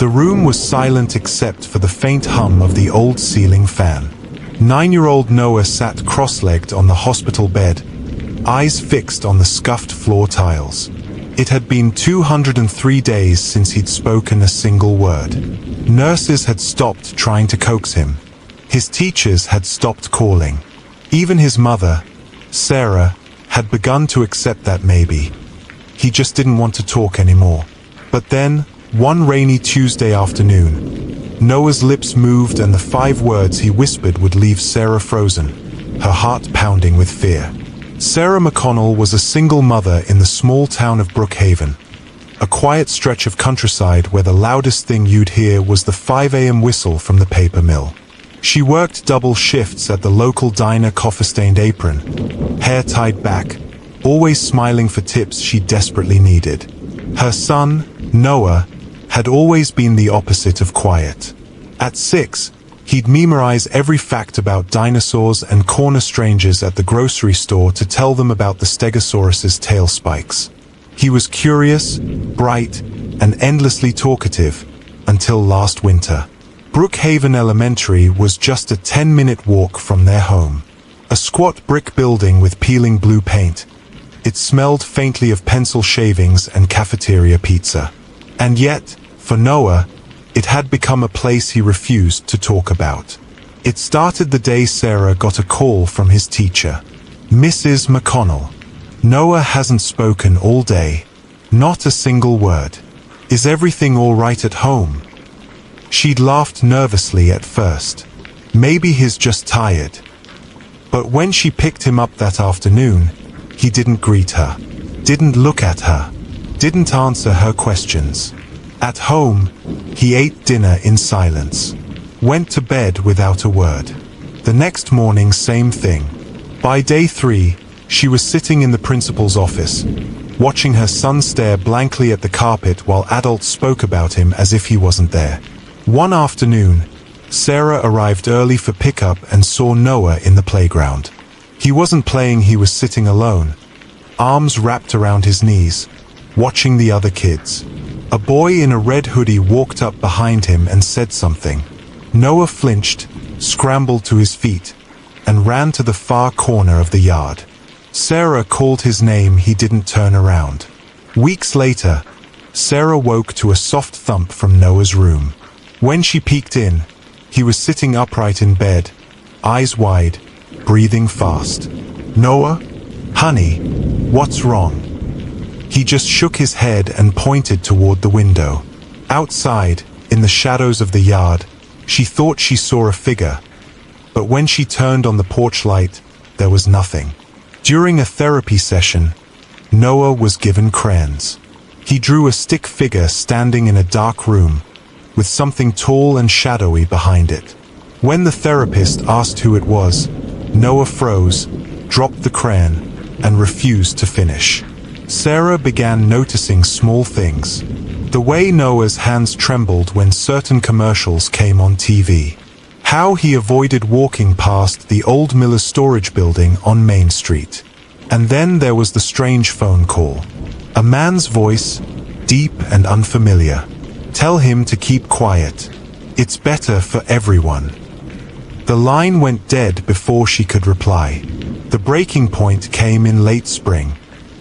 The room was silent except for the faint hum of the old ceiling fan. 9-year-old Noah sat cross-legged on the hospital bed, eyes fixed on the scuffed floor tiles. It had been 203 days since he'd spoken a single word. Nurses had stopped trying to coax him. His teachers had stopped calling. Even his mother, Sarah, had begun to accept that maybe he just didn't want to talk anymore. But then, one rainy Tuesday afternoon, Noah's lips moved and the 5 words he whispered would leave Sarah frozen, her heart pounding with fear. Sarah McConnell was a single mother in the small town of Brookhaven, a quiet stretch of countryside where the loudest thing you'd hear was the 5 a.m. whistle from the paper mill. She worked double shifts at the local diner, coffee-stained apron, hair tied back, always smiling for tips she desperately needed. Her son, Noah, had always been the opposite of quiet. At 6, he'd memorize every fact about dinosaurs and corner strangers at the grocery store to tell them about the Stegosaurus's tail spikes. He was curious, bright, and endlessly talkative until last winter. Brookhaven Elementary was just a 10-minute walk from their home. A squat brick building with peeling blue paint. It smelled faintly of pencil shavings and cafeteria pizza. And yet, for Noah, it had become a place he refused to talk about. It started the day Sarah got a call from his teacher. Mrs. McConnell. Noah hasn't spoken all day. Not a single word. Is everything all right at home? She'd laughed nervously at first. Maybe he's just tired. But when she picked him up that afternoon, he didn't greet her, didn't look at her, didn't answer her questions. At home, he ate dinner in silence, went to bed without a word. The next morning, same thing. By day 3, she was sitting in the principal's office, watching her son stare blankly at the carpet while adults spoke about him as if he wasn't there. One afternoon, Sarah arrived early for pickup and saw Noah in the playground. He wasn't playing, he was sitting alone, arms wrapped around his knees, watching the other kids. A boy in a red hoodie walked up behind him and said something. Noah flinched, scrambled to his feet, and ran to the far corner of the yard. Sarah called his name, he didn't turn around. Weeks later, Sarah woke to a soft thump from Noah's room. When she peeked in, he was sitting upright in bed, eyes wide, breathing fast. Noah? Honey, what's wrong? He just shook his head and pointed toward the window. Outside, in the shadows of the yard, she thought she saw a figure. But when she turned on the porch light, there was nothing. During a therapy session, Noah was given crayons. He drew a stick figure standing in a dark room, with something tall and shadowy behind it. When the therapist asked who it was, Noah froze, dropped the crayon, and refused to finish. Sarah began noticing small things. The way Noah's hands trembled when certain commercials came on TV. How he avoided walking past the old Miller's storage building on Main Street. And then there was the strange phone call. A man's voice, deep and unfamiliar. Tell him to keep quiet. It's better for everyone. The line went dead before she could reply. The breaking point came in late spring.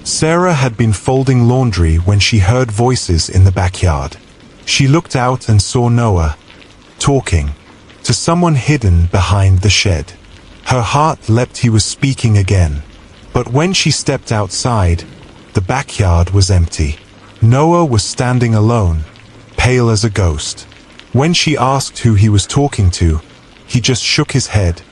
Sarah had been folding laundry when she heard voices in the backyard. She looked out and saw Noah, talking to someone hidden behind the shed. Her heart leapt, he was speaking again. But when she stepped outside, the backyard was empty. Noah was standing alone, pale as a ghost. When she asked who he was talking to, he just shook his head,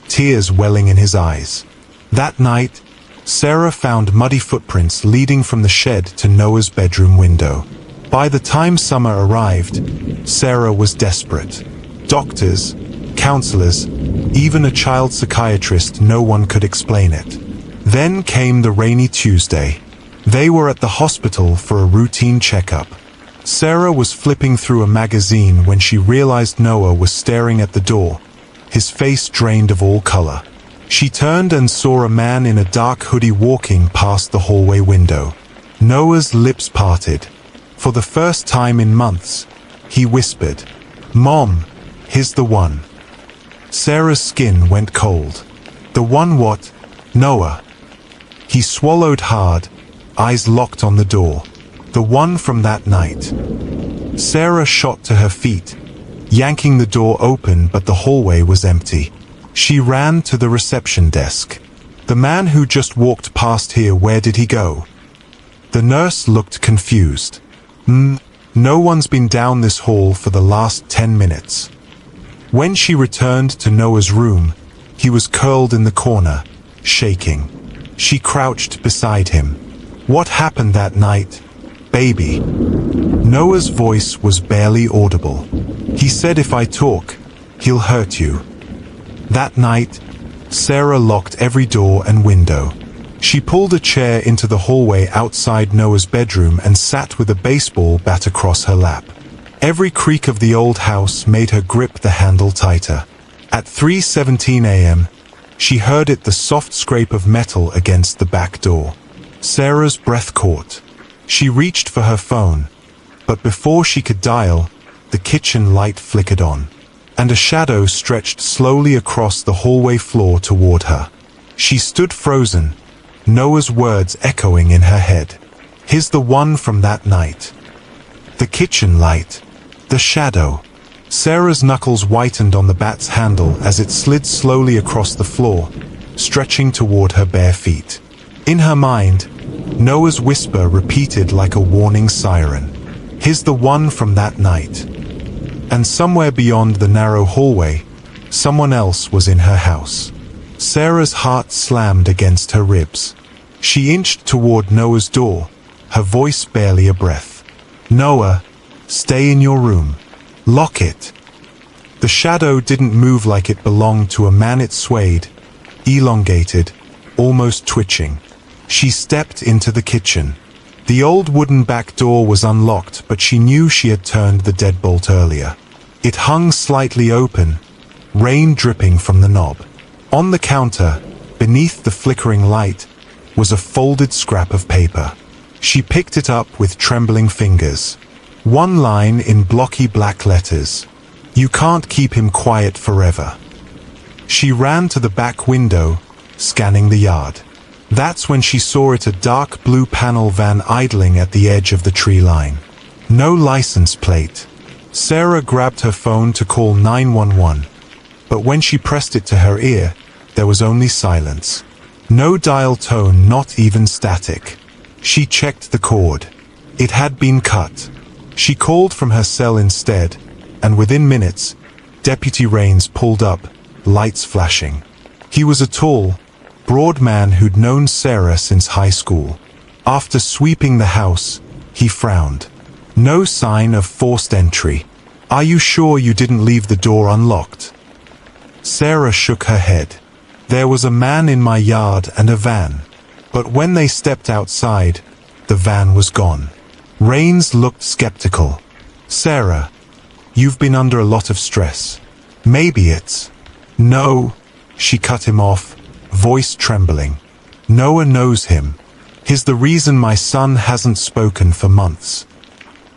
tears welling in his eyes. That night, Sarah found muddy footprints leading from the shed to Noah's bedroom window. By the time summer arrived, Sarah was desperate. Doctors, counselors, even a child psychiatrist, no one could explain it. Then came the rainy Tuesday. They were at the hospital for a routine checkup. Sarah was flipping through a magazine when she realized Noah was staring at the door, his face drained of all color. She turned and saw a man in a dark hoodie walking past the hallway window. Noah's lips parted. For the first time in months, He whispered, "Mom, he's the one." Sarah's skin went cold. "The one what? Noah." He swallowed hard, eyes locked on the door. "The one from that night." Sarah shot to her feet, yanking the door open, but the hallway was empty. She ran to the reception desk. "The man who just walked past here, where did he go?" The nurse looked confused. No one's been down this hall for the last 10 minutes. When she returned to Noah's room, he was curled in the corner, shaking. She crouched beside him. "What happened that night, baby?" Noah's voice was barely audible. "He said if I talk, he'll hurt you." That night, Sarah locked every door and window. She pulled a chair into the hallway outside Noah's bedroom and sat with a baseball bat across her lap. Every creak of the old house made her grip the handle tighter. At 3:17 a.m., she heard it, the soft scrape of metal against the back door. Sarah's breath caught. She reached for her phone, but before she could dial, the kitchen light flickered on, and a shadow stretched slowly across the hallway floor toward her. She stood frozen, Noah's words echoing in her head. "He's the one from that night." The kitchen light. The shadow. Sarah's knuckles whitened on the bat's handle as it slid slowly across the floor, stretching toward her bare feet. In her mind, Noah's whisper repeated like a warning siren. "He's the one from that night." And somewhere beyond the narrow hallway, someone else was in her house. Sarah's heart slammed against her ribs. She inched toward Noah's door, her voice barely a breath. "Noah, stay in your room. Lock it." The shadow didn't move like it belonged to a man. It swayed, elongated, almost twitching. She stepped into the kitchen. The old wooden back door was unlocked, but she knew she had turned the deadbolt earlier. It hung slightly open, rain dripping from the knob. On the counter, beneath the flickering light, was a folded scrap of paper. She picked it up with trembling fingers. One line in blocky black letters. "You can't keep him quiet forever." She ran to the back window, scanning the yard. That's when she saw it, a dark blue panel van idling at the edge of the tree line. No license plate. Sarah grabbed her phone to call 911, but when she pressed it to her ear, there was only silence. No dial tone, not even static. She checked the cord. It had been cut. She called from her cell instead, and within minutes, Deputy Rains pulled up, lights flashing. He was a tall, broad man who'd known Sarah since high school. After sweeping the house, he frowned. No sign of forced entry. "Are you sure you didn't leave the door unlocked?" Sarah shook her head. "There was a man in my yard and a van. But when they stepped outside, the van was gone." Rains looked skeptical. "Sarah, you've been under a lot of stress. Maybe it's—" "No," she cut him off, voice trembling. "Noah knows him. He's the reason my son hasn't spoken for months."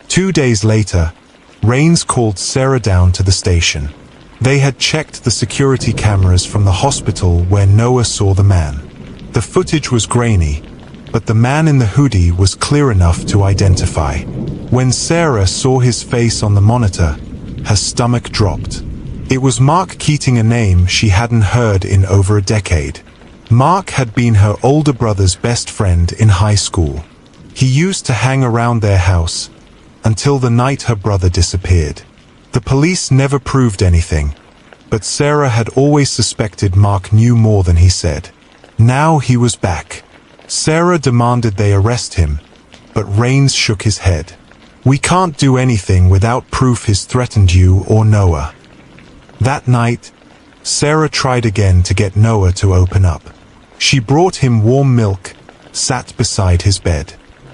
2 days later, Rains called Sarah down to the station. They had checked the security cameras from the hospital where Noah saw the man. The footage was grainy, but the man in the hoodie was clear enough to identify. When Sarah saw his face on the monitor, her stomach dropped. It was Mark Keating, a name she hadn't heard in over a decade. Mark had been her older brother's best friend in high school. He used to hang around their house until the night her brother disappeared. The police never proved anything, but Sarah had always suspected Mark knew more than he said. Now he was back. Sarah demanded they arrest him, but Rains shook his head. "We can't do anything without proof he's threatened you or Noah." That night, Sarah tried again to get Noah to open up. She brought him warm milk, sat beside his bed.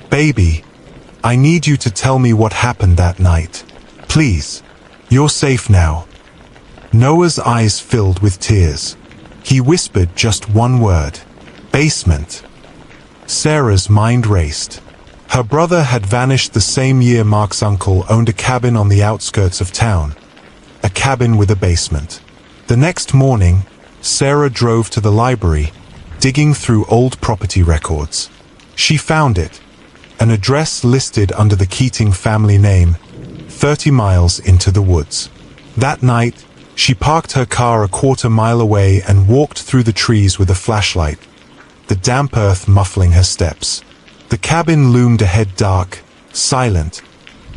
"Baby, I need you to tell me what happened that night. Please. You're safe now." Noah's eyes filled with tears. He whispered just one word. "Basement." Sarah's mind raced. Her brother had vanished the same year Mark's uncle owned a cabin on the outskirts of town. A cabin with a basement. The next morning, Sarah drove to the library, digging through old property records. She found it. An address listed under the Keating family name, 30 miles into the woods. That night, she parked her car a quarter-mile away and walked through the trees with a flashlight, the damp earth muffling her steps. The cabin loomed ahead, dark, silent,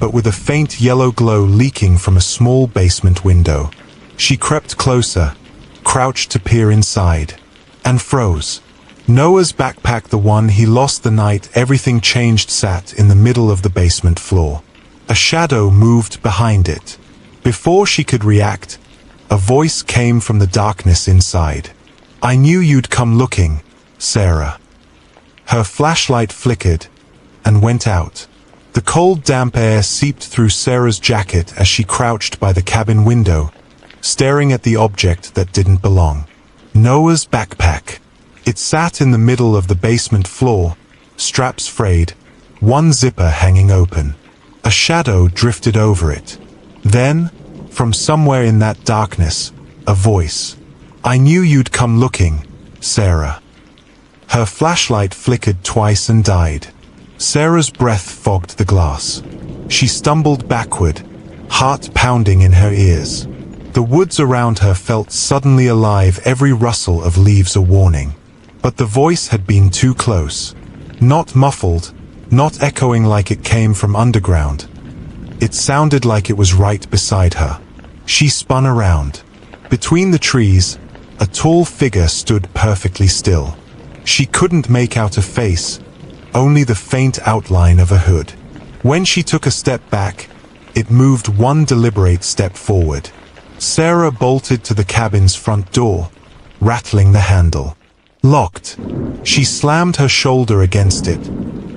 but with a faint yellow glow leaking from a small basement window. She crept closer, crouched to peer inside, and froze. Noah's backpack, the one he lost the night everything changed, sat in the middle of the basement floor. A shadow moved behind it. Before she could react, a voice came from the darkness inside. "I knew you'd come looking, Sarah." Her flashlight flickered and went out. The cold, damp air seeped through Sarah's jacket as she crouched by the cabin window, staring at the object that didn't belong. Noah's backpack. It sat in the middle of the basement floor, straps frayed, one zipper hanging open. A shadow drifted over it. Then, from somewhere in that darkness, a voice. "I knew you'd come looking, Sarah." Her flashlight flickered twice and died. Sarah's breath fogged the glass. She stumbled backward, heart pounding in her ears. The woods around her felt suddenly alive, every rustle of leaves a warning. But the voice had been too close. Not muffled, not echoing like it came from underground. It sounded like it was right beside her. She spun around. Between the trees, a tall figure stood perfectly still. She couldn't make out a face, only the faint outline of a hood. When she took a step back, it moved one deliberate step forward. Sarah bolted to the cabin's front door, rattling the handle. Locked. She slammed her shoulder against it,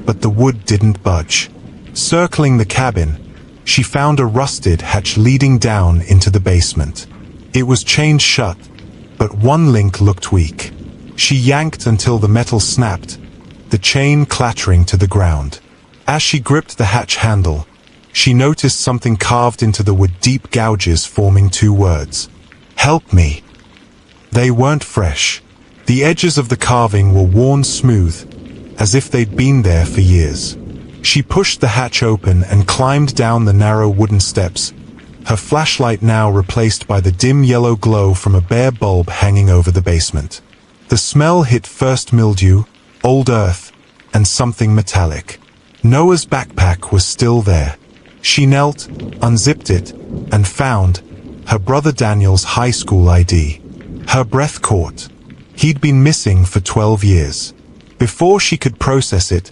but the wood didn't budge. Circling the cabin, she found a rusted hatch leading down into the basement. It was chained shut, but one link looked weak. She yanked until the metal snapped, the chain clattering to the ground. As she gripped the hatch handle, she noticed something carved into the wood, deep gouges forming two words. "Help me." They weren't fresh. The edges of the carving were worn smooth, as if they'd been there for years. She pushed the hatch open and climbed down the narrow wooden steps, her flashlight now replaced by the dim yellow glow from a bare bulb hanging over the basement. The smell hit first mildew, old earth, and something metallic. Noah's backpack was still there. She knelt, unzipped it, and found her brother Daniel's high school ID. Her breath caught. He'd been missing for 12 years. Before she could process it,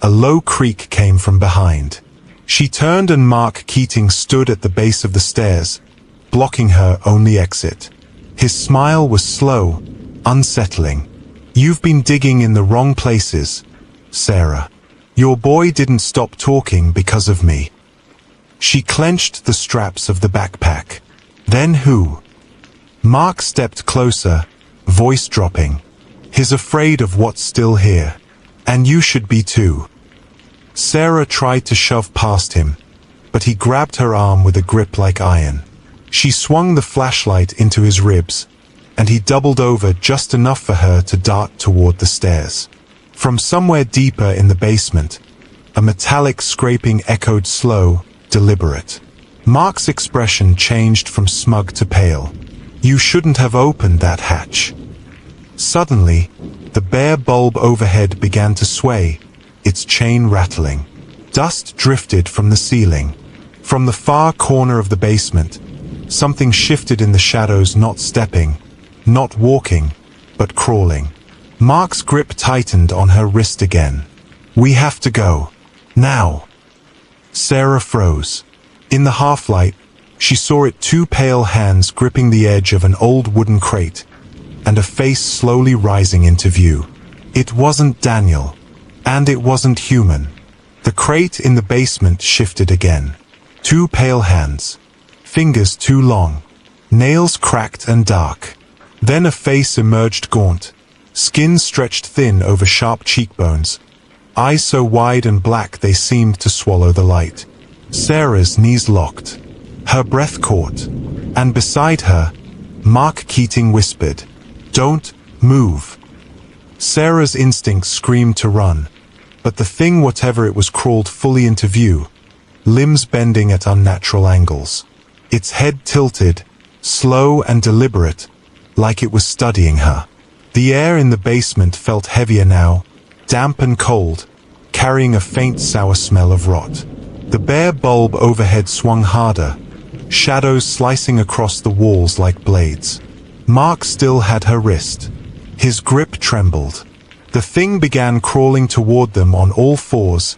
a low creak came from behind. She turned and Mark Keating stood at the base of the stairs, blocking her only exit. His smile was slow, unsettling. "You've been digging in the wrong places, Sarah. Your boy didn't stop talking because of me." She clenched the straps of the backpack. "Then who?" Mark stepped closer, voice dropping. "He's afraid of what's still here. And you should be too." Sarah tried to shove past him, but he grabbed her arm with a grip like iron. She swung the flashlight into his ribs, and he doubled over just enough for her to dart toward the stairs. From somewhere deeper in the basement, a metallic scraping echoed slow, deliberate. Mark's expression changed from smug to pale. "You shouldn't have opened that hatch." Suddenly, the bare bulb overhead began to sway, its chain rattling. Dust drifted from the ceiling. From the far corner of the basement, something shifted in the shadows, not stepping, not walking, but crawling. Mark's grip tightened on her wrist again. "We have to go. Now." Sarah froze. In the half-light, she saw it, two pale hands gripping the edge of an old wooden crate, and a face slowly rising into view. It wasn't Daniel, and it wasn't human. The crate in the basement shifted again. Two pale hands, fingers too long, nails cracked and dark. Then a face emerged, gaunt, skin stretched thin over sharp cheekbones, eyes so wide and black they seemed to swallow the light. Sarah's knees locked, her breath caught, and beside her, Mark Keating whispered, "Don't move." Sarah's instincts screamed to run, but the thing, whatever it was, crawled fully into view, limbs bending at unnatural angles. Its head tilted, slow and deliberate, like it was studying her. The air in the basement felt heavier now, damp and cold, carrying a faint sour smell of rot. The bare bulb overhead swung harder, shadows slicing across the walls like blades. Mark still had her wrist. His grip trembled. The thing began crawling toward them on all fours,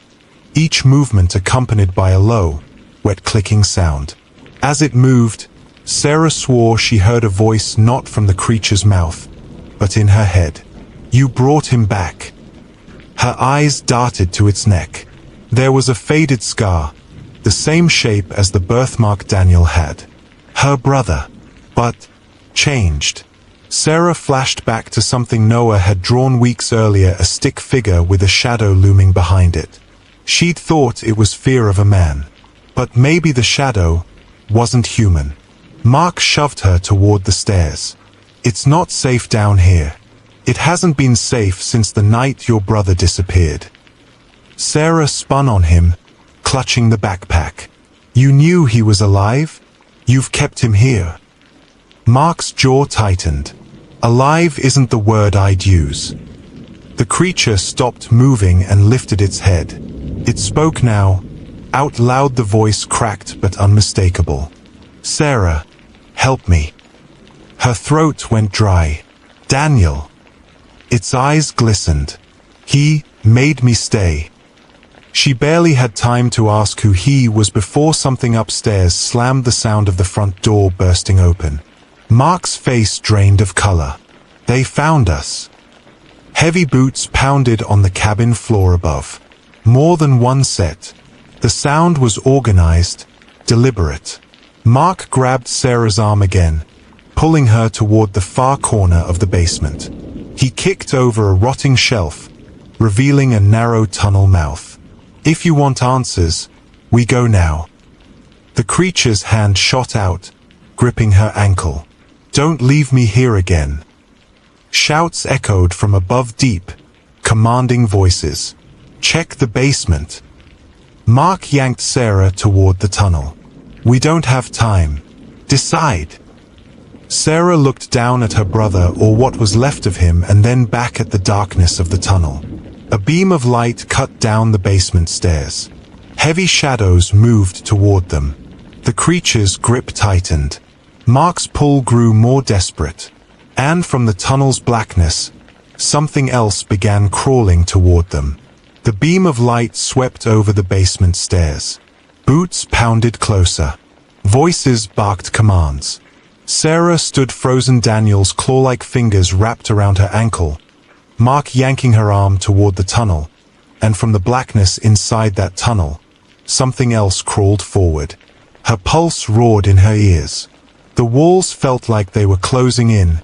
each movement accompanied by a low, wet clicking sound. As it moved, Sarah swore she heard a voice not from the creature's mouth, but in her head. "You brought him back." Her eyes darted to its neck. There was a faded scar, the same shape as the birthmark Daniel had. Her brother, but changed. Sarah flashed back to something Noah had drawn weeks earlier, a stick figure with a shadow looming behind it. She'd thought it was fear of a man, but maybe the shadow wasn't human. Mark shoved her toward the stairs. "It's not safe down here. It hasn't been safe since the night your brother disappeared." Sarah spun on him, clutching the backpack. "You knew he was alive? You've kept him here." Mark's jaw tightened. "Alive isn't the word I'd use." The creature stopped moving and lifted its head. It spoke now, out loud, the voice cracked but unmistakable. "Sarah, help me." Her throat went dry. "Daniel." Its eyes glistened. "He made me stay." She barely had time to ask who he was before something upstairs slammed, the sound of the front door bursting open. Mark's face drained of color. "They found us." Heavy boots pounded on the cabin floor above. More than one set. The sound was organized, deliberate. Mark grabbed Sarah's arm again, pulling her toward the far corner of the basement. He kicked over a rotting shelf, revealing a narrow tunnel mouth. "If you want answers, we go now." The creature's hand shot out, gripping her ankle. "Don't leave me here again." Shouts echoed from above, deep, commanding voices. "Check the basement." Mark yanked Sarah toward the tunnel. "We don't have time. Decide." Sarah looked down at her brother, or what was left of him, and then back at the darkness of the tunnel. A beam of light cut down the basement stairs. Heavy shadows moved toward them. The creature's grip tightened. Mark's pull grew more desperate. And from the tunnel's blackness, something else began crawling toward them. The beam of light swept over the basement stairs. Boots pounded closer. Voices barked commands. Sarah stood frozen, Daniel's claw-like fingers wrapped around her ankle, Mark yanking her arm toward the tunnel, and from the blackness inside that tunnel, something else crawled forward. Her pulse roared in her ears. The walls felt like they were closing in,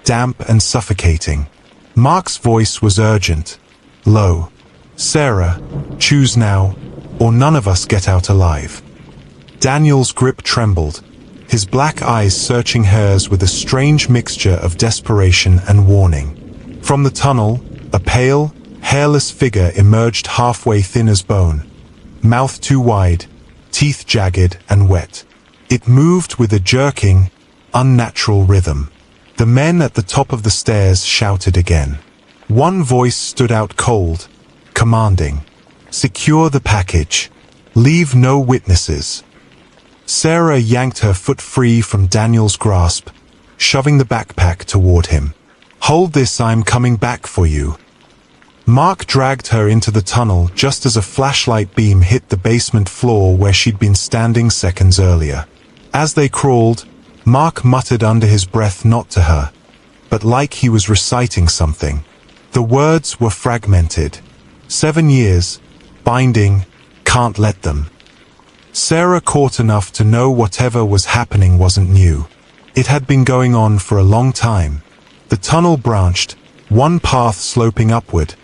damp and suffocating. Mark's voice was urgent, low. "Sarah, choose now, or none of us get out alive." Daniel's grip trembled, his black eyes searching hers with a strange mixture of desperation and warning. From the tunnel, a pale, hairless figure emerged, halfway, thin as bone, mouth too wide, teeth jagged and wet. It moved with a jerking, unnatural rhythm. The men at the top of the stairs shouted again. One voice stood out cold, commanding, "Secure the package. Leave no witnesses." Sarah yanked her foot free from Daniel's grasp, shoving the backpack toward him. "Hold this, I'm coming back for you." Mark dragged her into the tunnel just as a flashlight beam hit the basement floor where she'd been standing seconds earlier. As they crawled, Mark muttered under his breath, not to her, but like he was reciting something. The words were fragmented. 7 years, binding, can't let them. Sarah caught enough to know whatever was happening wasn't new. It had been going on for a long time. The tunnel branched, one path sloping upward,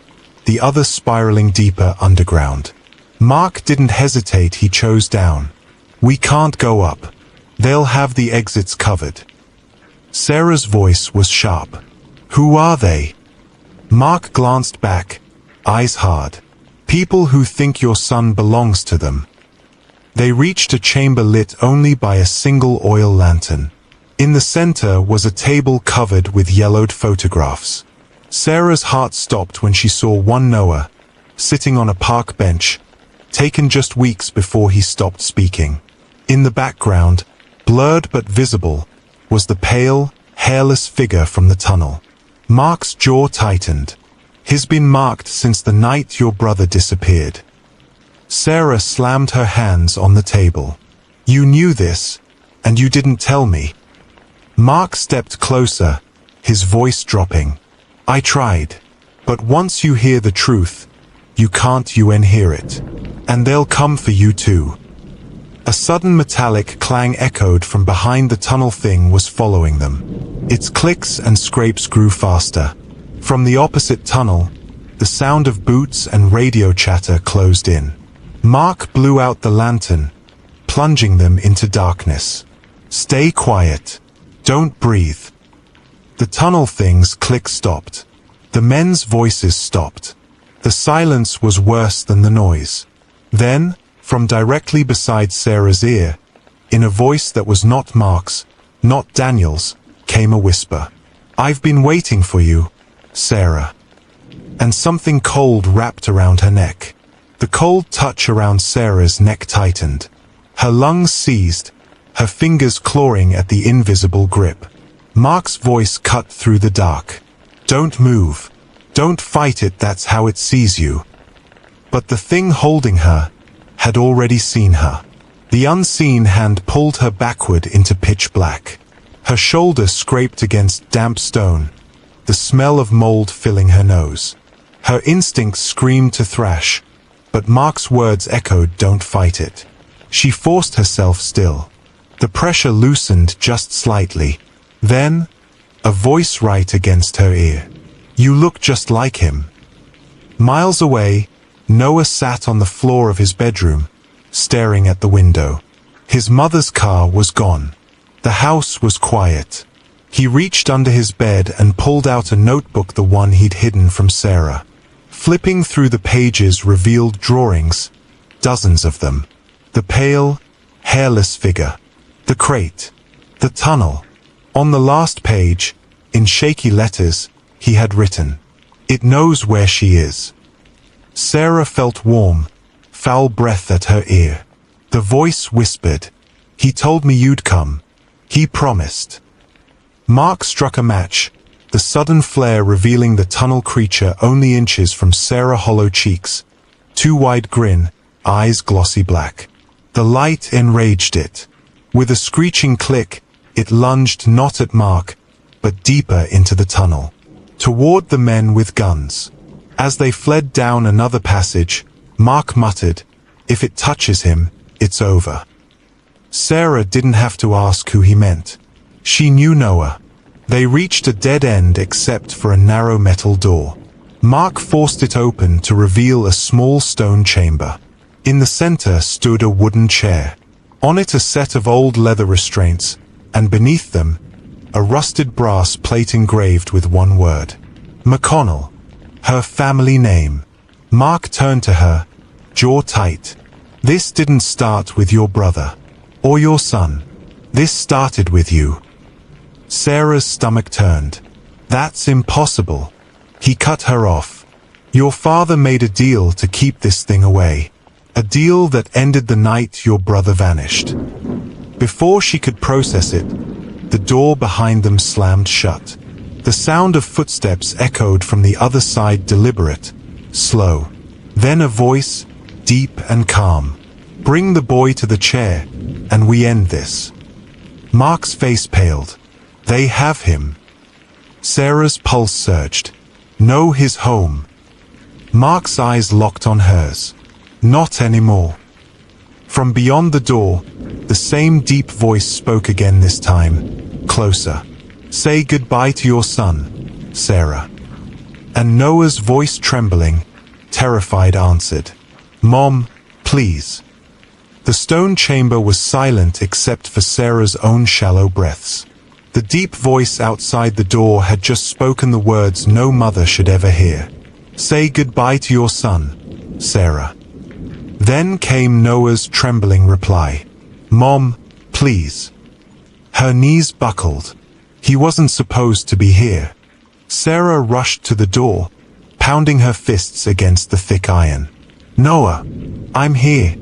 the other spiraling deeper underground. Mark didn't hesitate, he chose down. "We can't go up. They'll have the exits covered." Sarah's voice was sharp. "Who are they?" Mark glanced back, eyes hard. "People who think your son belongs to them." They reached a chamber lit only by a single oil lantern. In the center was a table covered with yellowed photographs. Sarah's heart stopped when she saw one Noah, sitting on a park bench, taken just weeks before he stopped speaking. In the background, blurred but visible, was the pale, hairless figure from the tunnel. Mark's jaw tightened. "He's been marked since the night your brother disappeared." Sarah slammed her hands on the table. "You knew this, and you didn't tell me." Mark stepped closer, his voice dropping. "I tried. But once you hear the truth, you can't unhear it. And they'll come for you too." A sudden metallic clang echoed from behind the tunnel. Thing was following them. Its clicks and scrapes grew faster. From the opposite tunnel, the sound of boots and radio chatter closed in. Mark blew out the lantern, plunging them into darkness. "Stay quiet. Don't breathe." The tunnel thing's click stopped. The men's voices stopped. The silence was worse than the noise. Then, from directly beside Sarah's ear, in a voice that was not Mark's, not Daniel's, came a whisper. "I've been waiting for you, Sarah." And something cold wrapped around her neck. The cold touch around Sarah's neck tightened. Her lungs seized, her fingers clawing at the invisible grip. Mark's voice cut through the dark. "Don't move. Don't fight it, that's how it sees you." But the thing holding her had already seen her. The unseen hand pulled her backward into pitch black. Her shoulder scraped against damp stone, the smell of mold filling her nose. Her instincts screamed to thrash, but Mark's words echoed, "Don't fight it." She forced herself still. The pressure loosened just slightly. Then, a voice right against her ear. "You look just like him." Miles away, Noah sat on the floor of his bedroom, staring at the window. His mother's car was gone. The house was quiet. He reached under his bed and pulled out a notebook, the one he'd hidden from Sarah. Flipping through the pages revealed drawings, dozens of them. The pale, hairless figure. The crate. The tunnel. On the last page, in shaky letters, he had written, "It knows where she is." Sarah felt warm, foul breath at her ear. The voice whispered, "He told me you'd come. He promised." Mark struck a match, the sudden flare revealing the tunnel creature only inches from Sarah's hollow cheeks. Too wide grin, eyes glossy black. The light enraged it. With a screeching click, it lunged not at Mark, but deeper into the tunnel, toward the men with guns. As they fled down another passage, Mark muttered, "If it touches him, it's over." Sarah didn't have to ask who he meant. She knew Noah. They reached a dead end except for a narrow metal door. Mark forced it open to reveal a small stone chamber. In the center stood a wooden chair. On it a set of old leather restraints, and beneath them, a rusted brass plate engraved with one word. McConnell. Her family name. Mark turned to her, jaw tight. "This didn't start with your brother. Or your son. This started with you." Sarah's stomach turned. "That's impossible." He cut her off. "Your father made a deal to keep this thing away. A deal that ended the night your brother vanished." Before she could process it, the door behind them slammed shut. The sound of footsteps echoed from the other side, deliberate, slow. Then a voice, deep and calm. "Bring the boy to the chair, and we end this." Mark's face paled. "They have him." Sarah's pulse surged. "No, his home." Mark's eyes locked on hers. "Not anymore." From beyond the door, the same deep voice spoke again, this time, closer. "Say goodbye to your son, Sarah." And Noah's voice trembling, terrified, answered, "Mom, please." The stone chamber was silent except for Sarah's own shallow breaths. The deep voice outside the door had just spoken the words no mother should ever hear. "Say goodbye to your son, Sarah." Then came Noah's trembling reply, "Mom, please." Her knees buckled. He wasn't supposed to be here. Sarah rushed to the door, pounding her fists against the thick iron. "Noah, I'm here.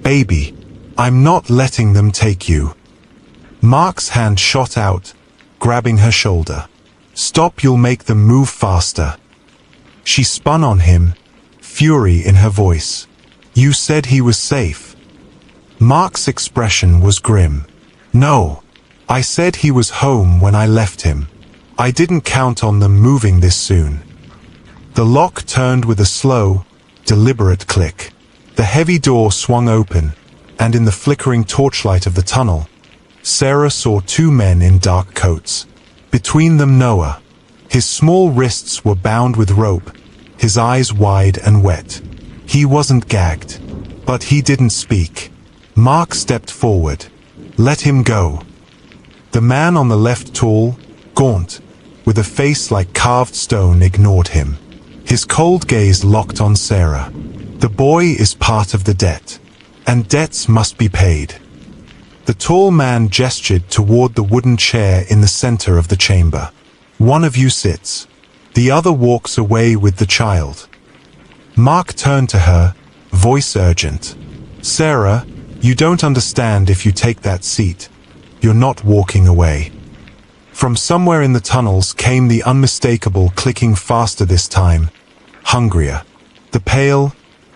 Baby, I'm not letting them take you." Mark's hand shot out, grabbing her shoulder. "Stop, you'll make them move faster." She spun on him, fury in her voice. "You said he was safe." Mark's expression was grim. "No, I said he was home when I left him. I didn't count on them moving this soon." The lock turned with a slow, deliberate click. The heavy door swung open, and in the flickering torchlight of the tunnel, Sarah saw two men in dark coats. Between them Noah. His small wrists were bound with rope, his eyes wide and wet. He wasn't gagged, but he didn't speak. Mark stepped forward. "Let him go." The man on the left, tall, gaunt, with a face like carved stone, ignored him. His cold gaze locked on Sarah. "The boy is part of the debt, and debts must be paid." The tall man gestured toward the wooden chair in the center of the chamber. "One of you sits. The other walks away with the child." Mark turned to her, voice urgent. "Sarah, you don't understand. If you take that seat, you're not walking away." From somewhere in the tunnels came the unmistakable clicking, faster this time, hungrier. The pale,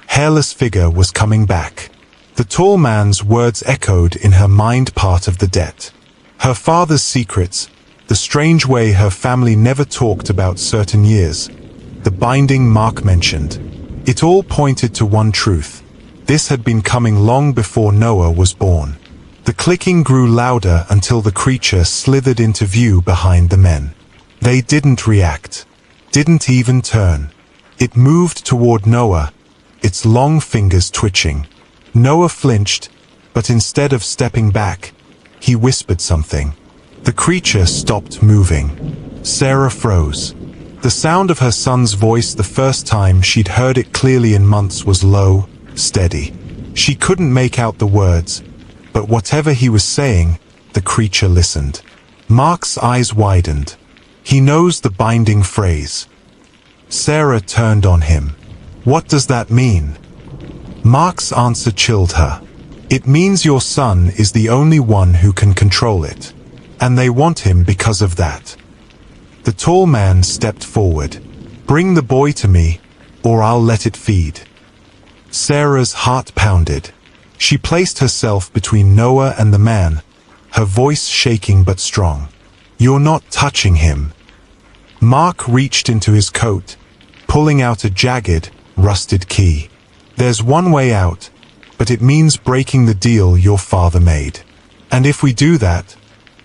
hairless figure was coming back. The tall man's words echoed in her mind, part of the debt. Her father's secrets, the strange way her family never talked about certain years, the binding Mark mentioned. It all pointed to one truth. This had been coming long before Noah was born. The clicking grew louder until the creature slithered into view behind the men. They didn't react, didn't even turn. It moved toward Noah, its long fingers twitching. Noah flinched, but instead of stepping back, he whispered something. The creature stopped moving. Sarah froze. The sound of her son's voice, the first time she'd heard it clearly in months, was low, steady. She couldn't make out the words, but whatever he was saying, the creature listened. Mark's eyes widened. He knows the binding phrase. Sarah turned on him. "What does that mean?" Mark's answer chilled her. "It means your son is the only one who can control it, and they want him because of that." The tall man stepped forward. "Bring the boy to me, or I'll let it feed." Sarah's heart pounded. She placed herself between Noah and the man, her voice shaking but strong. "You're not touching him." Mark reached into his coat, pulling out a jagged, rusted key. "There's one way out, but it means breaking the deal your father made. And if we do that,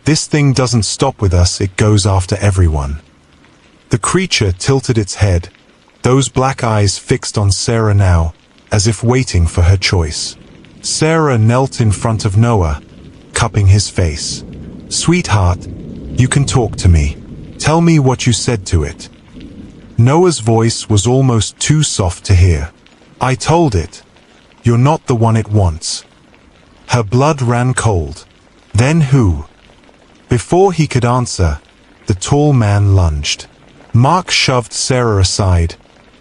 this thing doesn't stop with us, it goes after everyone." The creature tilted its head, those black eyes fixed on Sarah now, as if waiting for her choice. Sarah knelt in front of Noah, cupping his face. "Sweetheart, you can talk to me. Tell me what you said to it." Noah's voice was almost too soft to hear. "I told it. You're not the one it wants." Her blood ran cold. "Then who?" Before he could answer, the tall man lunged. Mark shoved Sarah aside,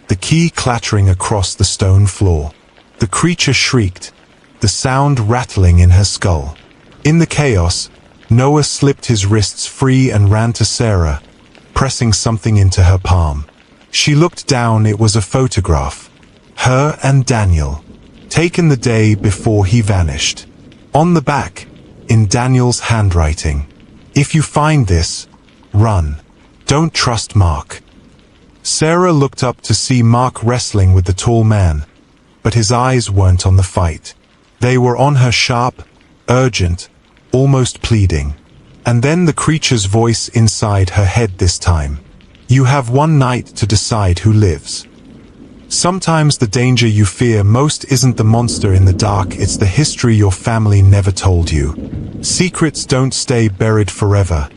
the key clattering across the stone floor. The creature shrieked, the sound rattling in her skull. In the chaos, Noah slipped his wrists free and ran to Sarah, pressing something into her palm. She looked down. It was a photograph. Her and Daniel, taken the day before he vanished. On the back, in Daniel's handwriting, "If you find this, run. Don't trust Mark." Sarah looked up to see Mark wrestling with the tall man, but his eyes weren't on the fight. They were on her, sharp, urgent, almost pleading. And then the creature's voice inside her head this time. "You have one night to decide who lives." Sometimes the danger you fear most isn't the monster in the dark, it's the history your family never told you. Secrets don't stay buried forever,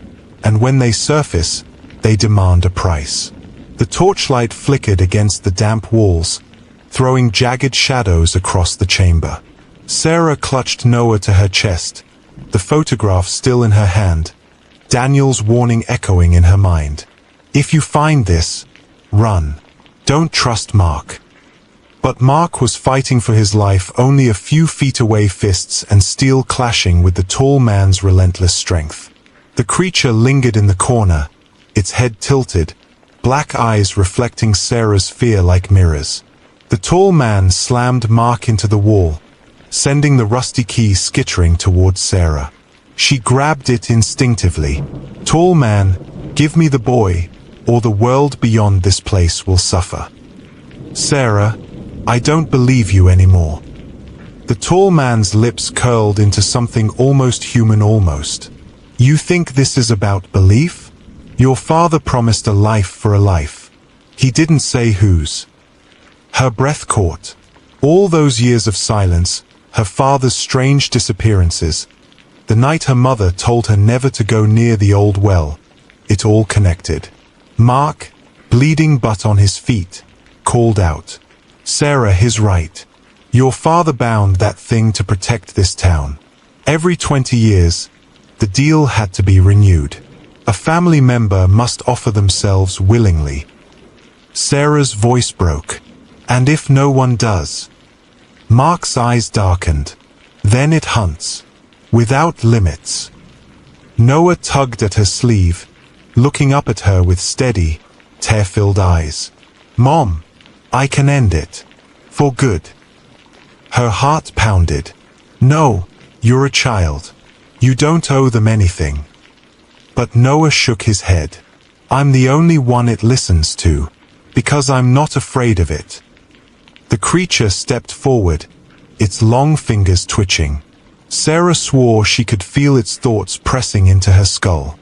and when they surface, they demand a price. The torchlight flickered against the damp walls, throwing jagged shadows across the chamber. Sarah clutched Noah to her chest, the photograph still in her hand, Daniel's warning echoing in her mind. If you find this, run. Don't trust Mark. But Mark was fighting for his life, only a few feet away, fists and steel clashing with the tall man's relentless strength. The creature lingered in the corner, its head tilted, black eyes reflecting Sarah's fear like mirrors. The tall man slammed Mark into the wall, sending the rusty key skittering towards Sarah. She grabbed it instinctively. Tall man, give me the boy, or the world beyond this place will suffer. Sarah, I don't believe you anymore. The tall man's lips curled into something almost human. Almost. You think this is about belief? Your father promised a life for a life. He didn't say whose. Her breath caught. All those years of silence, her father's strange disappearances, the night her mother told her never to go near the old well, it all connected. Mark, bleeding but on his feet, called out, Sarah, he's right. Your father bound that thing to protect this town. Every 20 years, the deal had to be renewed. A family member must offer themselves willingly. Sarah's voice broke. And if no one does? Mark's eyes darkened. Then it hunts. Without limits. Noah tugged at her sleeve, looking up at her with steady, tear-filled eyes. Mom, I can end it. For good. Her heart pounded. No, you're a child. You don't owe them anything. But Noah shook his head. I'm the only one it listens to, because I'm not afraid of it. The creature stepped forward, its long fingers twitching. Sarah swore she could feel its thoughts pressing into her skull.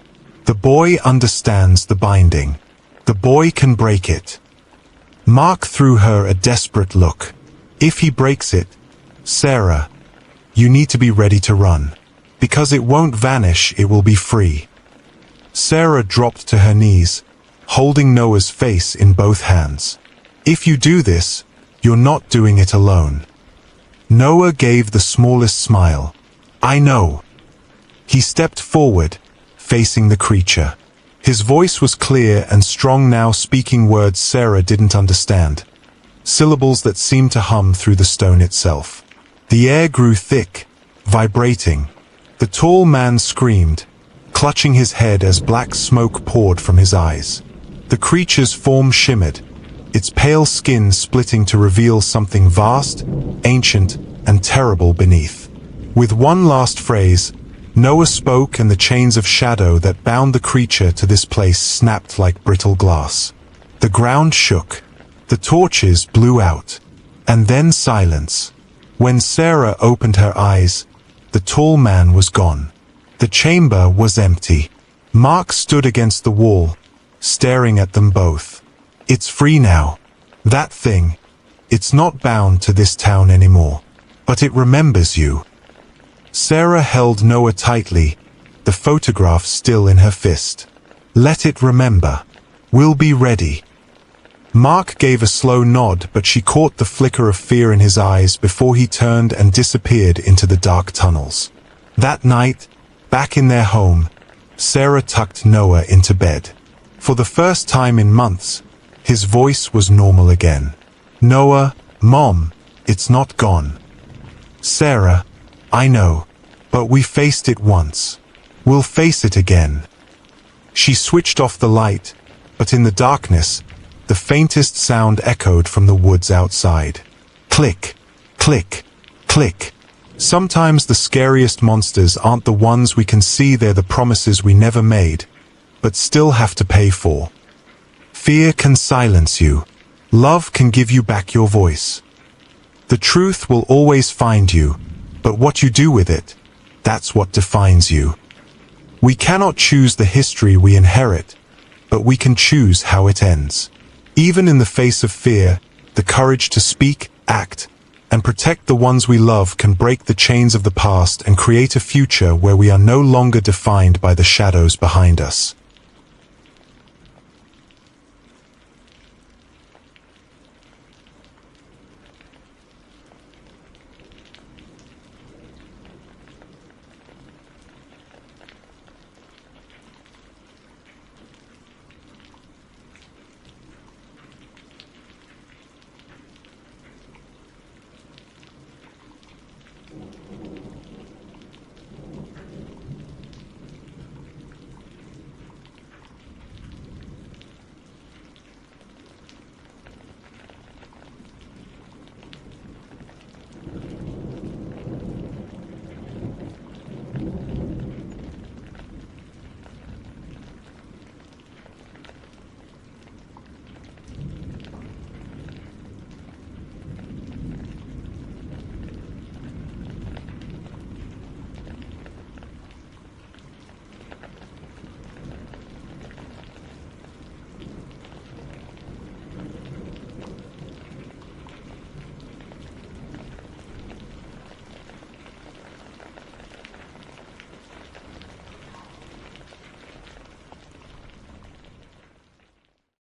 The boy understands the binding. The boy can break it. Mark threw her a desperate look. If he breaks it, Sarah, you need to be ready to run. Because it won't vanish, it will be free. Sarah dropped to her knees, holding Noah's face in both hands. If you do this, you're not doing it alone. Noah gave the smallest smile. I know. He stepped forward, facing the creature. His voice was clear and strong now, speaking words Sarah didn't understand. Syllables that seemed to hum through the stone itself. The air grew thick, vibrating. The tall man screamed, clutching his head as black smoke poured from his eyes. The creature's form shimmered, its pale skin splitting to reveal something vast, ancient, and terrible beneath. With one last phrase, Noah spoke, and the chains of shadow that bound the creature to this place snapped like brittle glass. The ground shook. The torches blew out. And then silence. When Sarah opened her eyes, the tall man was gone. The chamber was empty. Mark stood against the wall, staring at them both. It's free now. That thing, it's not bound to this town anymore. But it remembers you. Sarah held Noah tightly, the photograph still in her fist. Let it remember. We'll be ready. Mark gave a slow nod, but she caught the flicker of fear in his eyes before he turned and disappeared into the dark tunnels. That night, back in their home, Sarah tucked Noah into bed. For the first time in months, his voice was normal again. Noah, Mom, it's not gone. Sarah, I know, but we faced it once. We'll face it again. She switched off the light, but in the darkness, the faintest sound echoed from the woods outside. Click, click, click. Sometimes the scariest monsters aren't the ones we can see, they're the promises we never made, but still have to pay for. Fear can silence you. Love can give you back your voice. The truth will always find you, but what you do with it, that's what defines you. We cannot choose the history we inherit, but we can choose how it ends. Even in the face of fear, the courage to speak, act, and protect the ones we love can break the chains of the past and create a future where we are no longer defined by the shadows behind us.